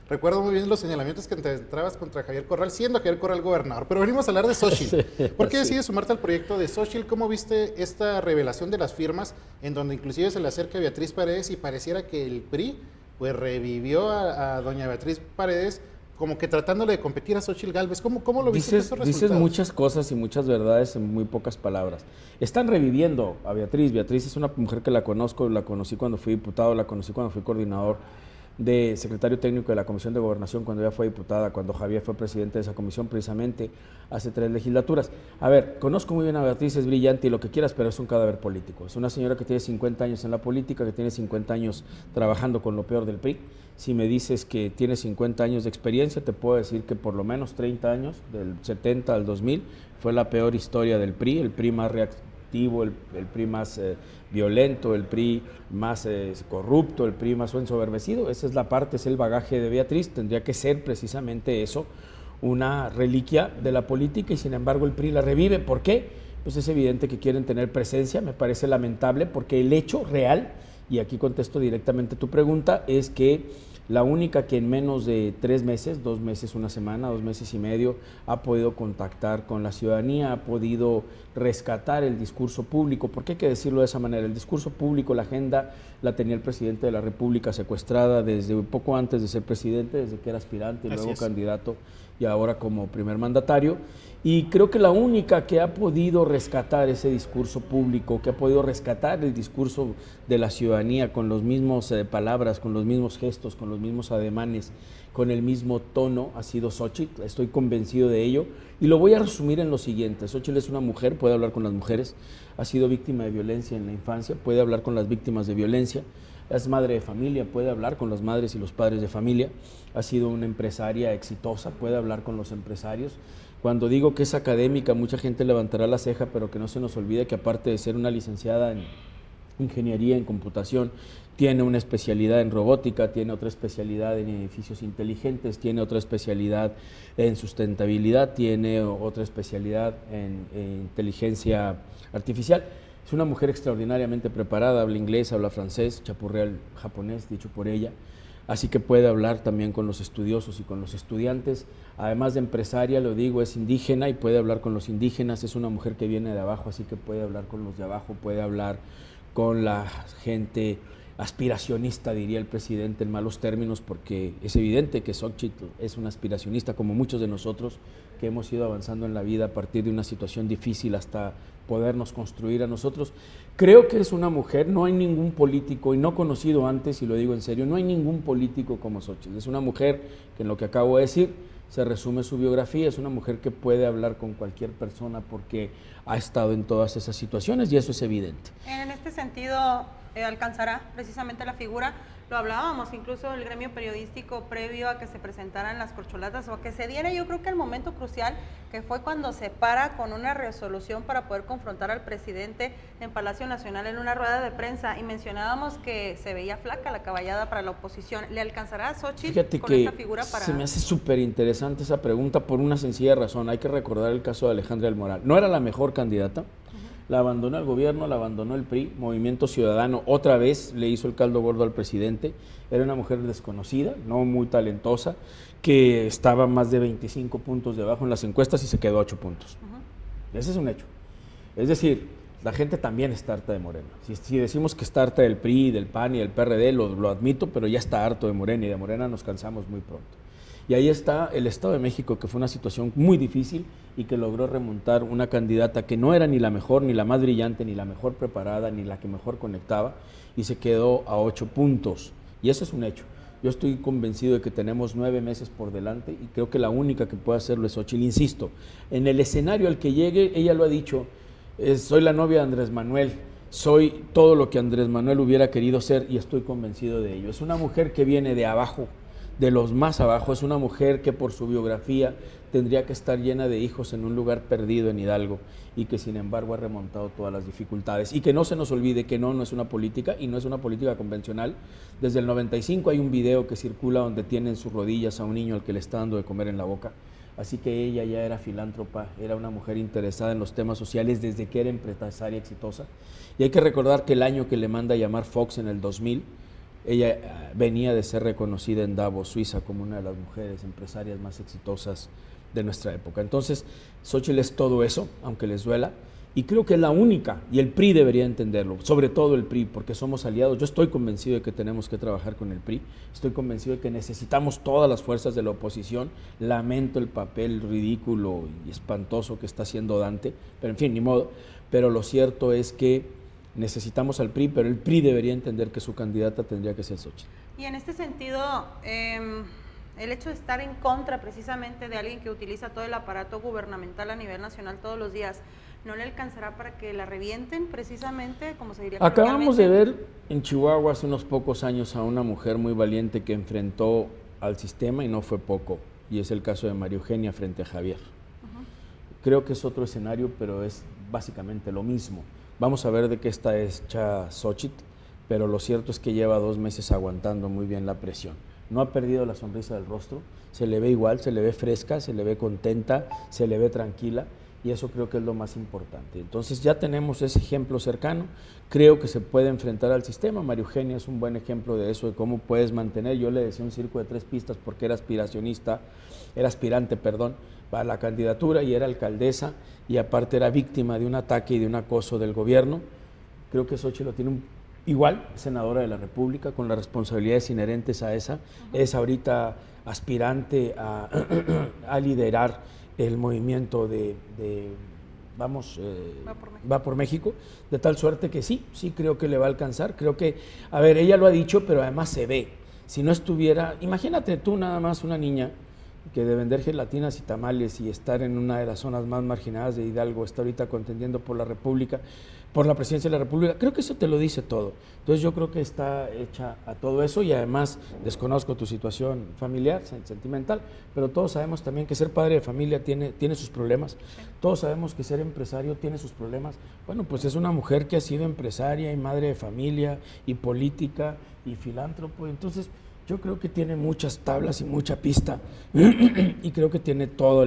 Recuerdo muy bien los señalamientos que te entrabas contra Javier Corral, siendo Javier Corral gobernador. Pero venimos a hablar de Xóchitl. ¿Por qué decides sumarte al proyecto de Xóchitl? ¿Cómo viste esta revelación de las firmas, en donde inclusive se le acerca a Beatriz Paredes y pareciera que el PRI pues revivió a doña Beatriz Paredes, como que tratándole de competir a Xóchitl Gálvez? ¿Cómo lo viste estos resultados? Dices muchas cosas y muchas verdades en muy pocas palabras. Están reviviendo a Beatriz. Beatriz es una mujer que la conocí cuando fui diputado, la conocí cuando fui coordinador de secretario técnico de la Comisión de Gobernación, cuando ella fue diputada, cuando Javier fue presidente de esa comisión, precisamente hace 3 legislaturas. A ver, conozco muy bien a Beatriz, es brillante y lo que quieras, pero es un cadáver político. Es una señora que tiene 50 años en la política, que tiene 50 años trabajando con lo peor del PRI. Si me dices que tiene 50 años de experiencia, te puedo decir que por lo menos 30 años, del 70 al 2000, fue la peor historia del PRI, el PRI más reactivo, el PRI más violento, el PRI más corrupto, el PRI más ensoberbecido. Esa es la parte, es el bagaje de Beatriz. Tendría que ser precisamente eso, una reliquia de la política, y sin embargo el PRI la revive. ¿Por qué? Pues es evidente que quieren tener presencia. Me parece lamentable porque el hecho real, y aquí contesto directamente tu pregunta, es que La única que en menos de 3 meses, 2 meses, una semana, 2 meses y medio, ha podido contactar con la ciudadanía, ha podido rescatar el discurso público, porque hay que decirlo de esa manera, el discurso público, la agenda la tenía el presidente de la República secuestrada desde un poco antes de ser presidente, desde que era aspirante y luego candidato y ahora como primer mandatario. Y creo que la única que ha podido rescatar ese discurso público, que ha podido rescatar el discurso de la ciudadanía con los mismos palabras, con los mismos gestos, con los mismos ademanes, con el mismo tono, ha sido Xóchitl. Estoy convencido de ello. Y lo voy a resumir en lo siguiente. Xóchitl es una mujer, puede hablar con las mujeres, ha sido víctima de violencia en la infancia, puede hablar con las víctimas de violencia, es madre de familia, puede hablar con las madres y los padres de familia, ha sido una empresaria exitosa, puede hablar con los empresarios. Cuando digo que es académica, mucha gente levantará la ceja, pero que no se nos olvide que aparte de ser una licenciada en ingeniería en computación, tiene una especialidad en robótica, tiene otra especialidad en edificios inteligentes, tiene otra especialidad en sustentabilidad, tiene otra especialidad en inteligencia artificial. Es una mujer extraordinariamente preparada, habla inglés, habla francés, chapurrea el japonés, dicho por ella. Así que puede hablar también con los estudiosos y con los estudiantes. Además de empresaria, lo digo, es indígena y puede hablar con los indígenas. Es una mujer que viene de abajo, así que puede hablar con los de abajo, puede hablar con la gente aspiracionista, diría el presidente en malos términos, porque es evidente que Xóchitl es una aspiracionista, como muchos de nosotros que hemos ido avanzando en la vida a partir de una situación difícil hasta podernos construir a nosotros. Creo que es una mujer, no hay ningún político, y no conocido antes, y lo digo en serio, no hay ningún político como Xóchitl. Es una mujer que en lo que acabo de decir se resume su biografía, es una mujer que puede hablar con cualquier persona porque ha estado en todas esas situaciones y eso es evidente. En este sentido, alcanzará precisamente la figura, lo hablábamos incluso el gremio periodístico previo a que se presentaran las corcholatas o a que se diera, yo creo que el momento crucial que fue cuando se para con una resolución para poder confrontar al presidente en Palacio Nacional en una rueda de prensa y mencionábamos que se veía flaca la caballada para la oposición. ¿Le alcanzará a Xóchitl con esta figura para...? Se me hace súper interesante esa pregunta por una sencilla razón. Hay que recordar el caso de Alejandra del Moral. No era la mejor candidata. La abandonó el gobierno, la abandonó el PRI, Movimiento Ciudadano, otra vez le hizo el caldo gordo al presidente. Era una mujer desconocida, no muy talentosa, que estaba más de 25 puntos debajo en las encuestas y se quedó a 8 puntos. Ese es un hecho. Es decir, la gente también está harta de Morena. Si decimos que está harta del PRI, del PAN y del PRD, lo admito, pero ya está harto de Morena y de Morena nos cansamos muy pronto. Y ahí está el Estado de México, que fue una situación muy difícil y que logró remontar una candidata que no era ni la mejor, ni la más brillante, ni la mejor preparada, ni la que mejor conectaba, y se quedó a 8 puntos. Y eso es un hecho. Yo estoy convencido de que tenemos 9 meses por delante y creo que la única que puede hacerlo es Xóchitl. Insisto, en el escenario al que llegue, ella lo ha dicho, soy la novia de Andrés Manuel, soy todo lo que Andrés Manuel hubiera querido ser y estoy convencido de ello. Es una mujer que viene de abajo, de los más abajo, es una mujer que por su biografía tendría que estar llena de hijos en un lugar perdido en Hidalgo y que sin embargo ha remontado todas las dificultades. Y que no se nos olvide que no es una política y no es una política convencional. Desde el 95 hay un video que circula donde tiene en sus rodillas a un niño al que le está dando de comer en la boca. Así que ella ya era filántropa, era una mujer interesada en los temas sociales desde que era empresaria exitosa. Y hay que recordar que el año que le manda a llamar Fox en el 2000, ella venía de ser reconocida en Davos, Suiza, como una de las mujeres empresarias más exitosas de nuestra época. Entonces, Xóchitl es todo eso, aunque les duela, y creo que es la única, y el PRI debería entenderlo, sobre todo el PRI, porque somos aliados. Yo estoy convencido de que tenemos que trabajar con el PRI, estoy convencido de que necesitamos todas las fuerzas de la oposición. Lamento el papel ridículo y espantoso que está haciendo Dante, pero en fin, ni modo. Pero lo cierto es que necesitamos al PRI, pero el PRI debería entender que su candidata tendría que ser Xóchitl. Y en este sentido, el hecho de estar en contra precisamente de alguien que utiliza todo el aparato gubernamental a nivel nacional todos los días, ¿no le alcanzará para que la revienten precisamente, como se diría? Acabamos de ver en Chihuahua hace unos pocos años a una mujer muy valiente que enfrentó al sistema y no fue poco, y es el caso de María Eugenia frente a Javier. Creo que es otro escenario, pero es básicamente lo mismo. Vamos a ver de qué está hecha Xóchitl, pero lo cierto es que lleva 2 meses aguantando muy bien la presión. No ha perdido la sonrisa del rostro, se le ve igual, se le ve fresca, se le ve contenta, se le ve tranquila y eso creo que es lo más importante. Entonces ya tenemos ese ejemplo cercano, creo que se puede enfrentar al sistema. María Eugenia es un buen ejemplo de eso, de cómo puedes mantener, yo le decía un circo de 3 pistas porque era aspirante, para la candidatura y era alcaldesa y aparte era víctima de un ataque y de un acoso del gobierno. Creo que Xóchitl lo tiene igual, senadora de la República, con las responsabilidades inherentes a esa, es ahorita aspirante a liderar el movimiento Va por México, de tal suerte que sí creo que le va a alcanzar, creo que, a ver, ella lo ha dicho, pero además se ve, si no estuviera, imagínate tú nada más una niña que de vender gelatinas y tamales y estar en una de las zonas más marginadas de Hidalgo, está ahorita contendiendo por la República, por la presidencia de la República, creo que eso te lo dice todo. Entonces yo creo que está hecha a todo eso y además desconozco tu situación familiar, sentimental, pero todos sabemos también que ser padre de familia tiene sus problemas, todos sabemos que ser empresario tiene sus problemas. Bueno, pues es una mujer que ha sido empresaria y madre de familia y política y filántropo, entonces yo creo que tiene muchas tablas y mucha pista y creo que tiene toda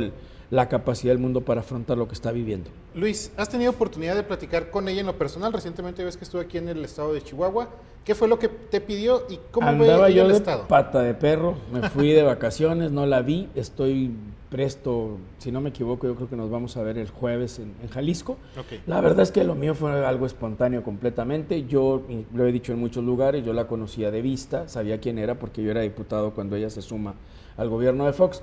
la capacidad del mundo para afrontar lo que está viviendo. Luis, ¿has tenido oportunidad de platicar con ella en lo personal? Recientemente ves que estuve aquí en el estado de Chihuahua. ¿Qué fue lo que te pidió y cómo Andaba ve ella yo el de estado? pata de perro, me fui de vacaciones, no la vi, estoy presto, si no me equivoco, yo creo que nos vamos a ver el jueves en Jalisco. Okay. La verdad es que lo mío fue algo espontáneo completamente, yo lo he dicho en muchos lugares, yo la conocía de vista, sabía quién era porque yo era diputado cuando ella se suma al gobierno de Fox.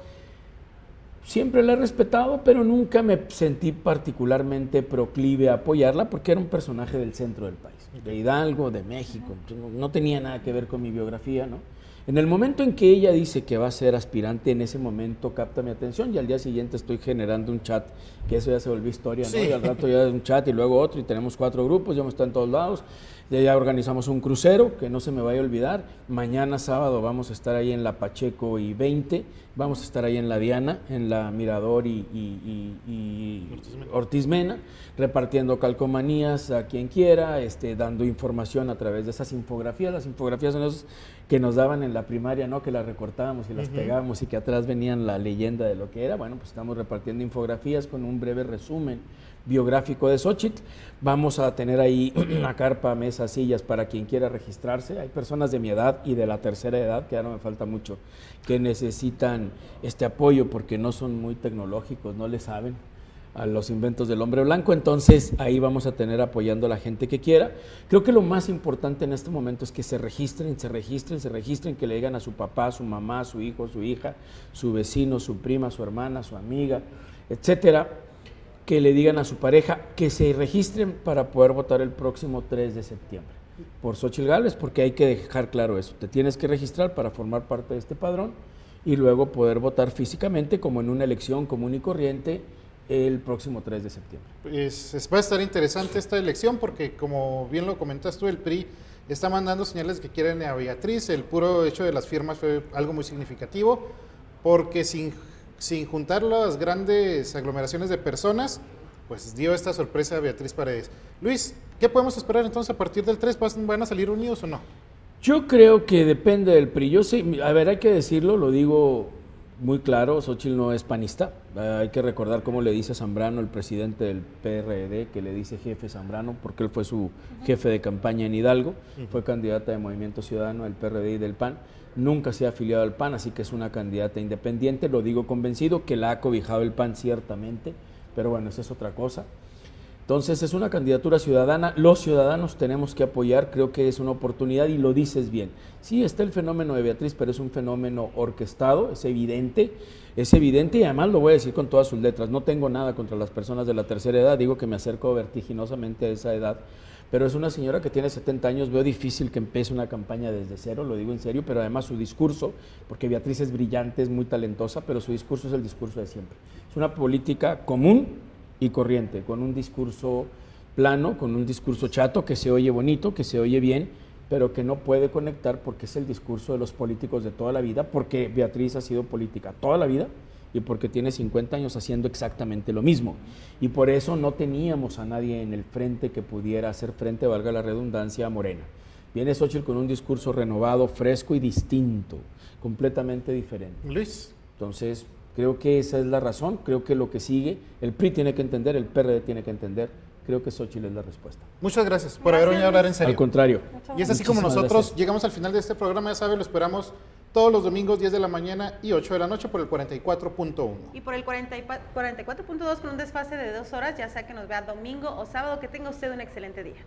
Siempre la he respetado, pero nunca me sentí particularmente proclive a apoyarla porque era un personaje del centro del país, de Hidalgo, de México, no tenía nada que ver con mi biografía, ¿no? En el momento en que ella dice que va a ser aspirante, en ese momento capta mi atención y al día siguiente estoy generando un chat, que eso ya se volvió historia, ¿no? Sí. Y al rato ya es un chat y luego otro y tenemos 4 grupos, ya hemos estado en todos lados, ya organizamos un crucero, que no se me vaya a olvidar, mañana sábado vamos a estar ahí en la Pacheco y 20, vamos a estar ahí en la Diana, en la Mirador y Ortiz Mena, repartiendo calcomanías a quien quiera, dando información a través de esas infografías. Las infografías son esos que nos daban en la primaria, ¿no? Que las recortábamos y las pegábamos y que atrás venían la leyenda de lo que era. Bueno, pues estamos repartiendo infografías con un breve resumen biográfico de Xóchitl. Vamos a tener ahí una carpa, mesas, sillas para quien quiera registrarse. Hay personas de mi edad y de la tercera edad, que ahora me falta mucho, que necesitan este apoyo porque no son muy tecnológicos, no le saben a los inventos del hombre blanco, entonces ahí vamos a tener apoyando a la gente que quiera. Creo que lo más importante en este momento es que se registren, que le digan a su papá, a su mamá, a su hijo, a su hija, su vecino, su prima, su hermana, su amiga, etcétera, que le digan a su pareja que se registren para poder votar el próximo 3 de septiembre por Xóchitl Gálvez, porque hay que dejar claro eso, te tienes que registrar para formar parte de este padrón y luego poder votar físicamente como en una elección común y corriente el próximo 3 de septiembre. Pues va a estar interesante esta elección porque, como bien lo comentas tú, el PRI está mandando señales de que quieren a Beatriz. El puro hecho de las firmas fue algo muy significativo porque sin juntar las grandes aglomeraciones de personas, pues dio esta sorpresa a Beatriz Paredes. Luis, ¿qué podemos esperar entonces a partir del 3? ¿Van a salir unidos o no? Yo creo que depende del PRI. Yo sé, a ver, hay que decirlo, lo digo muy claro, Xóchitl no es panista. Hay que recordar cómo le dice Zambrano, el presidente del PRD, que le dice jefe Zambrano, porque él fue su jefe de campaña en Hidalgo, fue candidata de Movimiento Ciudadano del PRD y del PAN, nunca se ha afiliado al PAN, así que es una candidata independiente, lo digo convencido, que la ha cobijado el PAN ciertamente, pero bueno, esa es otra cosa. Entonces es una candidatura ciudadana, los ciudadanos tenemos que apoyar, creo que es una oportunidad y lo dices bien. Sí, está el fenómeno de Beatriz, pero es un fenómeno orquestado, es evidente y además lo voy a decir con todas sus letras, no tengo nada contra las personas de la tercera edad, digo que me acerco vertiginosamente a esa edad, pero es una señora que tiene 70 años, veo difícil que empiece una campaña desde cero, lo digo en serio, pero además su discurso, porque Beatriz es brillante, es muy talentosa, pero su discurso es el discurso de siempre. Es una política común y corriente, con un discurso plano, con un discurso chato, que se oye bonito, que se oye bien, pero que no puede conectar porque es el discurso de los políticos de toda la vida, porque Beatriz ha sido política toda la vida y porque tiene 50 años haciendo exactamente lo mismo. Y por eso no teníamos a nadie en el frente que pudiera hacer frente, valga la redundancia, a Morena. Viene Xóchitl con un discurso renovado, fresco y distinto, completamente diferente. Luis. Entonces, Creo que esa es la razón, creo que lo que sigue, el PRI tiene que entender, el PRD tiene que entender, creo que Xóchitl es la respuesta. Muchas gracias por haber venido a hablar en serio. Al contrario. Y es así como Muchísimas nosotros gracias. llegamos al final de este programa, ya saben, lo esperamos todos los domingos 10 de la mañana y 8 de la noche por el 44.1. Y por el 44.2 con un desfase de 2 horas, ya sea que nos vea domingo o sábado, que tenga usted un excelente día.